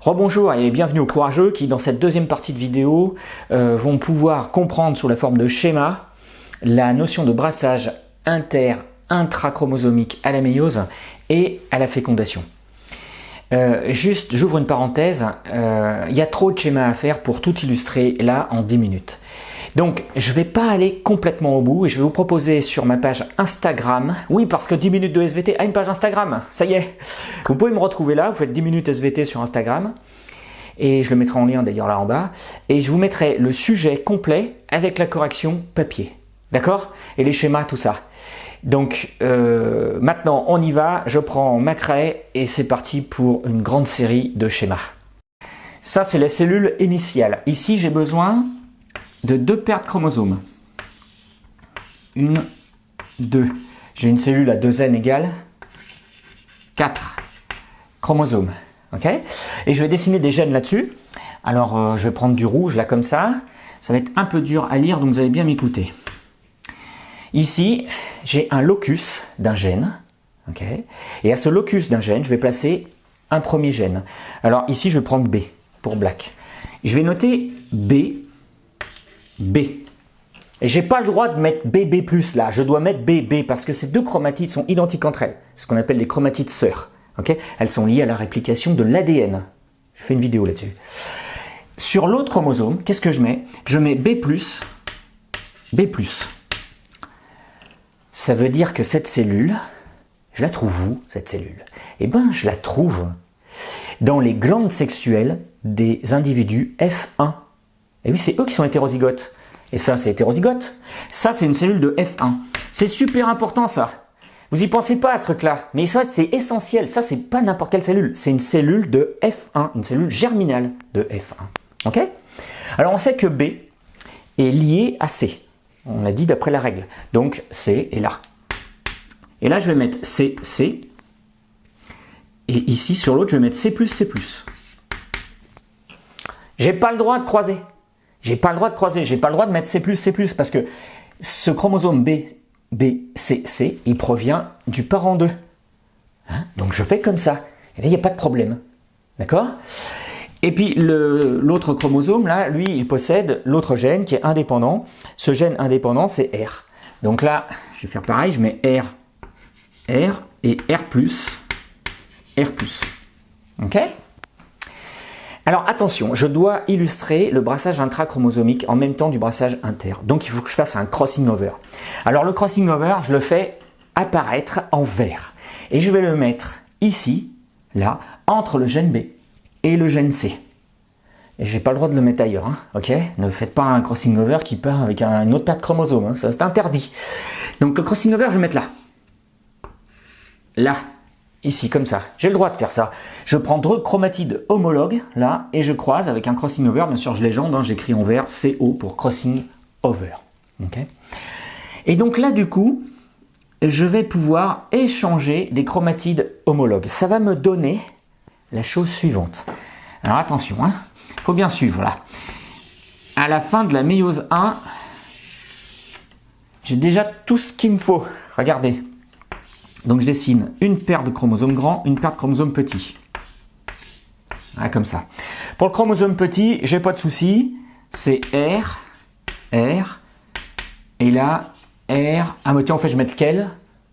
Rebonjour et bienvenue aux courageux qui, dans cette deuxième partie de vidéo, vont pouvoir comprendre sous la forme de schéma la notion de brassage intrachromosomique à la méiose et à la fécondation. Juste, j'ouvre une parenthèse, il y a trop de schémas à faire pour tout illustrer là en 10 minutes. Donc, je ne vais pas aller complètement au bout et je vais vous proposer sur ma page Instagram, oui parce que 10 minutes de SVT a une page Instagram, ça y est. Vous pouvez me retrouver là, vous faites 10 minutes SVT sur Instagram et je le mettrai en lien d'ailleurs là en bas et je vous mettrai le sujet complet avec la correction papier, d'accord? Et les schémas, tout ça. Donc maintenant on y va, je prends ma craie et c'est parti pour une grande série de schémas. Ça c'est la cellule initiale. Ici j'ai besoin de 2 paires de chromosomes. 1, 2. J'ai une cellule à 2 n égale 4 chromosomes. Okay, et je vais dessiner des gènes là-dessus. Alors je vais prendre du rouge là comme ça. Ça va être un peu dur à lire donc vous allez bien m'écouter. Ici j'ai un locus d'un gène. Okay, et à ce locus d'un gène je vais placer un premier gène. Alors ici je vais prendre B pour black. Je vais noter B. Et j'ai pas le droit de mettre BB+, là, je dois mettre BB parce que ces deux chromatides sont identiques entre elles. C'est ce qu'on appelle les chromatides sœurs. Okay, elles sont liées à la réplication de l'ADN. Je fais une vidéo là-dessus. Sur l'autre chromosome, qu'est-ce que je mets? Je mets B+. Ça veut dire que cette cellule, je la trouve où, cette cellule? Eh bien, je la trouve dans les glandes sexuelles des individus F1. Et oui, c'est eux qui sont hétérozygotes. Et ça, c'est hétérozygote. Ça, c'est une cellule de F1. C'est super important, ça. Vous y pensez pas à ce truc-là. Mais ça, c'est essentiel. Ça, c'est pas n'importe quelle cellule. C'est une cellule de F1. Une cellule germinale de F1. OK? Alors, on sait que B est lié à C. On l'a dit d'après la règle. Donc, C est là. Et là, je vais mettre C. Et ici, sur l'autre, je vais mettre C+. J'ai pas le droit de croiser. J'ai pas le droit de mettre C+, parce que ce chromosome C, il provient du parent 2. Hein? Donc je fais comme ça. Et là, il n'y a pas de problème. D'accord? Et puis l'autre chromosome, là, lui, il possède l'autre gène qui est indépendant. Ce gène indépendant, c'est R. Donc là, je vais faire pareil, je mets R et R+. OK? Alors attention, je dois illustrer le brassage intrachromosomique en même temps du brassage inter. Donc il faut que je fasse un crossing over. Alors le crossing over, je le fais apparaître en vert. Et je vais le mettre ici, là, entre le gène B et le gène C. Et j'ai pas le droit de le mettre ailleurs, hein, ok? Ne faites pas un crossing over qui part avec une autre paire de chromosomes, hein, ça c'est interdit. Donc le crossing over, je vais mettre là. Là. Ici, comme ça. J'ai le droit de faire ça. Je prends 2 chromatides homologues, là, et je croise avec un crossing over. Bien sûr, je légende, hein, j'écris en vert CO pour crossing over. Okay. Et donc là, du coup, je vais pouvoir échanger des chromatides homologues. Ça va me donner la chose suivante. Alors attention, hein, faut bien suivre, là. À la fin de la méiose 1, j'ai déjà tout ce qu'il me faut. Regardez. Donc je dessine une paire de chromosomes grands, une paire de chromosomes petits. Ah, comme ça. Pour le chromosome petit, j'ai pas de souci. C'est R, et là, R. Ah, mais tiens, en fait, je vais mettre lequel?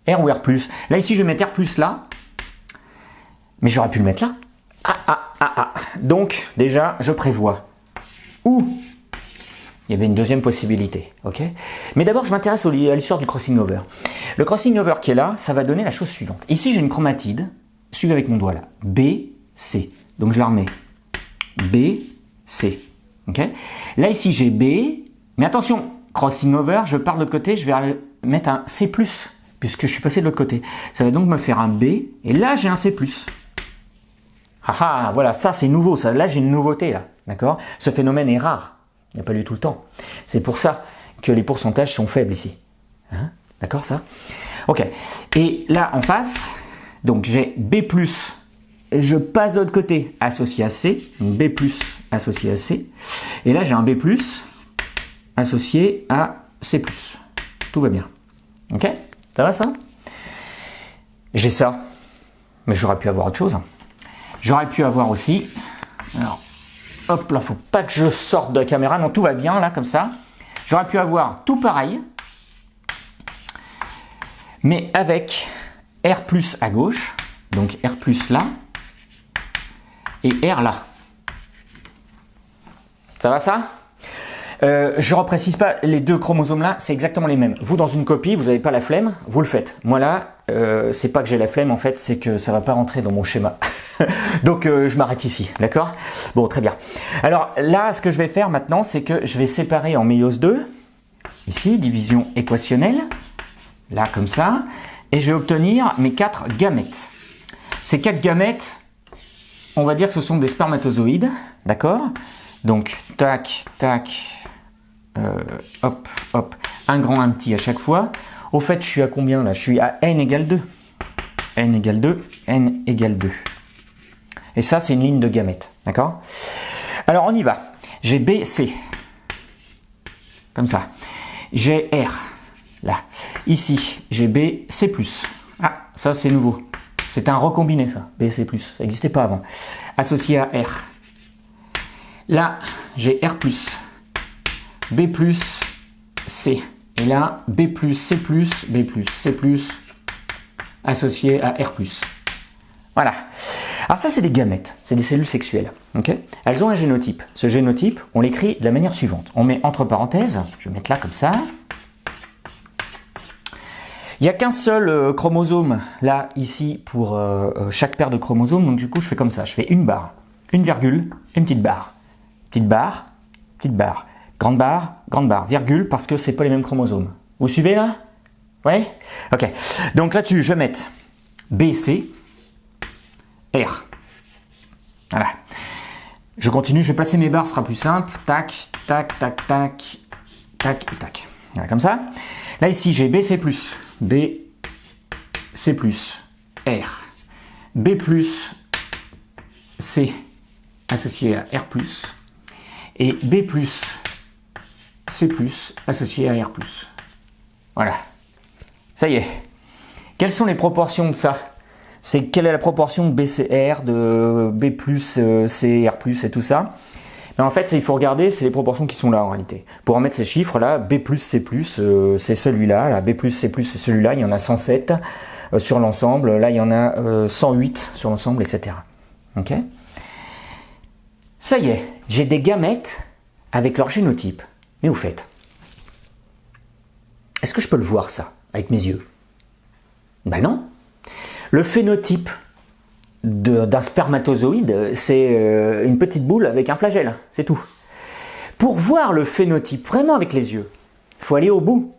R ou R+. Là, ici, je vais mettre R+, là. Mais j'aurais pu le mettre là. Donc, déjà, je prévois où il y avait une deuxième possibilité, ok? Mais d'abord, je m'intéresse à l'histoire du crossing over. Le crossing over qui est là, ça va donner la chose suivante. Ici, j'ai une chromatide, suivez avec mon doigt là, B, C. Donc, je la remets. B, C. Ok? Là, ici, j'ai B, mais attention, crossing over, je pars de l'autre côté, je vais mettre un C+, puisque je suis passé de l'autre côté. Ça va donc me faire un B, et là, j'ai un C+. Ah, voilà, ça, c'est nouveau. Ça. Là, j'ai une nouveauté, là. D'accord? Ce phénomène est rare. Il n'y a pas eu tout le temps. C'est pour ça que les pourcentages sont faibles ici. Hein? D'accord, ça? Ok. Et là, en face, donc j'ai B+, je passe de l'autre côté, associé à C, donc B+, associé à C. Et là, j'ai un B+, associé à C+. Tout va bien. Ok? Ça va, ça? J'ai ça. Mais j'aurais pu avoir autre chose. J'aurais pu avoir aussi Alors, hop là, faut pas que je sorte de la caméra. Non, tout va bien là, comme ça. J'aurais pu avoir tout pareil, mais avec R plus à gauche, donc R plus là, et R là. Ça va ça? Je ne reprécise pas, les deux chromosomes là, c'est exactement les mêmes. Vous, dans une copie, vous n'avez pas la flemme, vous le faites. Moi là, c'est pas que j'ai la flemme, en fait, c'est que ça va pas rentrer dans mon schéma. Donc je m'arrête ici, d'accord? Bon, très bien. Alors là, ce que je vais faire maintenant, c'est que je vais séparer en méiose 2, ici, division équationnelle, là comme ça, et je vais obtenir mes 4 gamètes. Ces 4 gamètes, on va dire que ce sont des spermatozoïdes, d'accord? Donc, tac, tac, hop, hop, un grand, un petit à chaque fois. Au fait, je suis à combien là? Je suis à n égale 2. N égale 2, n égale 2. Et ça, c'est une ligne de gamètes, d'accord? Alors, on y va. J'ai B, C. Comme ça. J'ai R, là. Ici, j'ai B, C+. Ah, ça, c'est nouveau. C'est un recombiné, ça. B, C+. Ça n'existait pas avant. Associé à R. Là, j'ai R+, B+, C. Et là, B+, C+, B+, C+, associé à R+. Voilà. Alors ça, c'est des gamètes, c'est des cellules sexuelles. Okay, elles ont un génotype. Ce génotype, on l'écrit de la manière suivante. On met entre parenthèses, je vais mettre là comme ça. Il n'y a qu'un seul chromosome, là, ici, pour chaque paire de chromosomes. Donc du coup, je fais comme ça. Je fais une barre, une virgule, une petite barre. Petite barre, grande barre, virgule, parce que c'est pas les mêmes chromosomes. Vous suivez là? Ouais? Ok. Donc là-dessus, je vais mettre B, C, R. Voilà. Je continue, je vais placer mes barres, ce sera plus simple. Tac, tac, tac, tac, tac et tac. Voilà, comme ça. Là, ici, j'ai B, C+, B, C+, R, B+, C, associé à R+, et B+, C+, associé à R+. Voilà. Ça y est. Quelles sont les proportions de ça? C'est quelle est la proportion de BCR, de B+, CR+, et tout ça? Mais en fait, il faut regarder, c'est les proportions qui sont là en réalité. Pour en mettre ces chiffres là, B+, C+, c'est celui-là, là, B+, C+, c'est celui-là, il y en a 107 sur l'ensemble, là il y en a 108 sur l'ensemble, etc. Ok? Ça y est, j'ai des gamètes avec leur génotype. Mais au fait, est-ce que je peux le voir ça, avec mes yeux? Ben non. Le phénotype d'un spermatozoïde, c'est une petite boule avec un flagelle, c'est tout. Pour voir le phénotype vraiment avec les yeux, il faut aller au bout.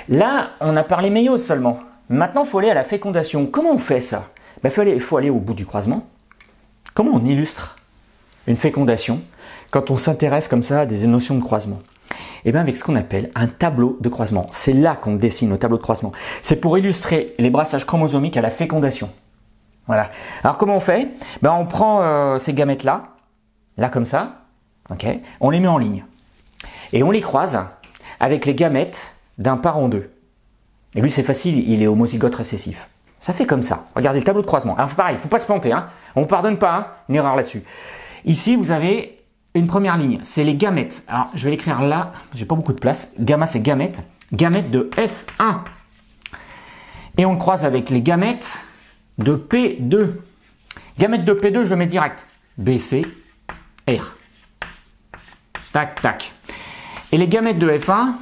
Là, on a parlé méiose seulement. Maintenant, il faut aller à la fécondation. Comment on fait ça? Ben, il faut aller au bout du croisement. Comment on illustre une fécondation quand on s'intéresse comme ça à des notions de croisement? Et bien avec ce qu'on appelle un tableau de croisement. C'est là qu'on dessine au tableau de croisement. C'est pour illustrer les brassages chromosomiques à la fécondation. Voilà. Alors comment on fait? Ben on prend ces gamètes-là, là comme ça, okay, on les met en ligne. Et on les croise avec les gamètes d'un parent d'eux. Et lui c'est facile, il est homozygote récessif. Ça fait comme ça. Regardez le tableau de croisement. Alors pareil, il ne faut pas se planter. Hein. On ne pardonne pas hein, une erreur là-dessus. Ici vous avez une première ligne, c'est les gamètes. Alors, je vais l'écrire là, j'ai pas beaucoup de place. Gamma, c'est gamètes. Gamètes de F1. Et on le croise avec les gamètes de P2. Gamètes de P2, je le mets direct. BC, R. Tac, tac. Et les gamètes de F1,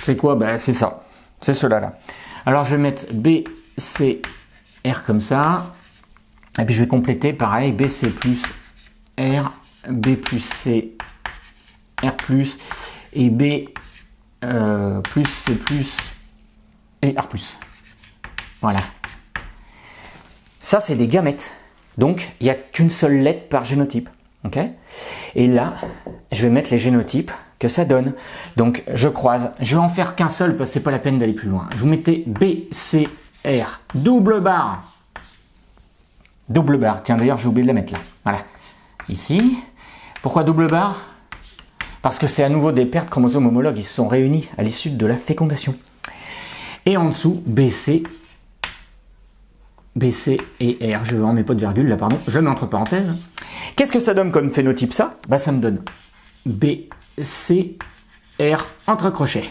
c'est quoi? Ben, c'est ça. C'est cela là. Alors, je vais mettre BC, R comme ça. Et puis, je vais compléter pareil. BC plus R. B plus C, R plus, et B plus C plus, et R plus. Voilà. Ça, c'est des gamètes. Donc, il n'y a qu'une seule lettre par génotype. Okay, et là, je vais mettre les génotypes que ça donne. Donc, je croise. Je vais en faire qu'un seul parce que c'est pas la peine d'aller plus loin. Vous mettez B, C, R, double barre. Double barre. Tiens, d'ailleurs, j'ai oublié de la mettre là. Voilà. Ici. Pourquoi double barre? Parce que c'est à nouveau des paires de chromosomes homologues. Ils se sont réunis à l'issue de la fécondation. Et en dessous, BC et R. Je ne mets pas de virgule là, pardon. Je mets entre parenthèses. Qu'est-ce que ça donne comme phénotype ça? Ça me donne B, C, R entre crochets.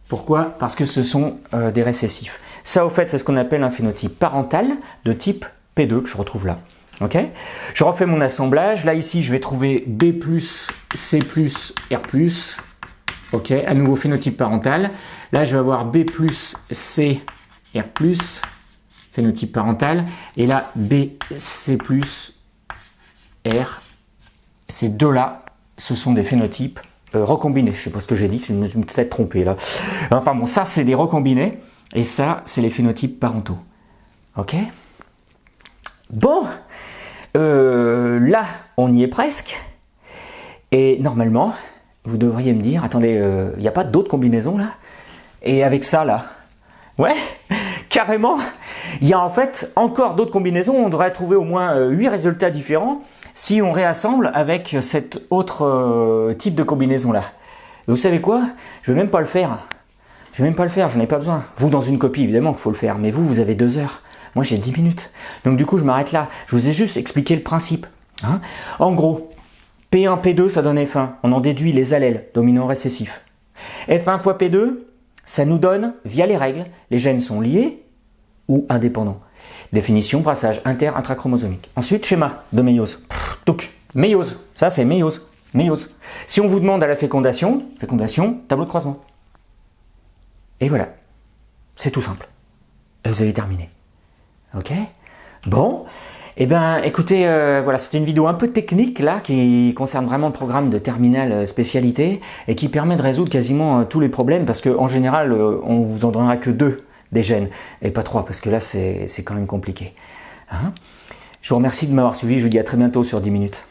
Pourquoi? Parce que ce sont des récessifs. Ça, au fait, c'est ce qu'on appelle un phénotype parental de type P2 que je retrouve là. Ok? Je refais mon assemblage. Là, ici, je vais trouver B+, C+, R+. Ok? À nouveau phénotype parental. Là, je vais avoir B+, C, R+, phénotype parental. Et là, B, C+, R. Ces deux-là, ce sont des phénotypes recombinés. Je ne sais pas ce que j'ai dit, je me suis peut-être trompé là. Enfin bon, ça, c'est des recombinés. Et ça, c'est les phénotypes parentaux. Ok? Bon, là, on y est presque. Et normalement, vous devriez me dire, attendez, il n'y a pas d'autres combinaisons là? Et avec ça là? Ouais, carrément. Il y a en fait encore d'autres combinaisons. On devrait trouver au moins 8 résultats différents si on réassemble avec cet autre type de combinaison là. Et vous savez quoi? Je ne vais même pas le faire. Je vais même pas le faire, j'en ai pas besoin. Vous, dans une copie, évidemment qu'il faut le faire, mais vous avez 2 heures. Moi, j'ai 10 minutes. Donc, du coup, je m'arrête là. Je vous ai juste expliqué le principe. Hein. En gros, P1, P2, ça donne F1. On en déduit les allèles dominants récessifs. F1 fois P2, ça nous donne, via les règles, les gènes sont liés ou indépendants. Définition, brassage intrachromosomique. Ensuite, schéma de méiose. Donc, méiose, ça c'est méiose. Méiose. Si on vous demande à la fécondation, tableau de croisement. Et voilà, c'est tout simple. Et vous avez terminé. Ok? Bon, eh bien, écoutez, voilà, c'était une vidéo un peu technique là, qui concerne vraiment le programme de terminale spécialité et qui permet de résoudre quasiment tous les problèmes parce qu'en général, on vous en donnera que 2 des gènes et pas 3 parce que là, c'est quand même compliqué. Hein? Je vous remercie de m'avoir suivi. Je vous dis à très bientôt sur 10 minutes.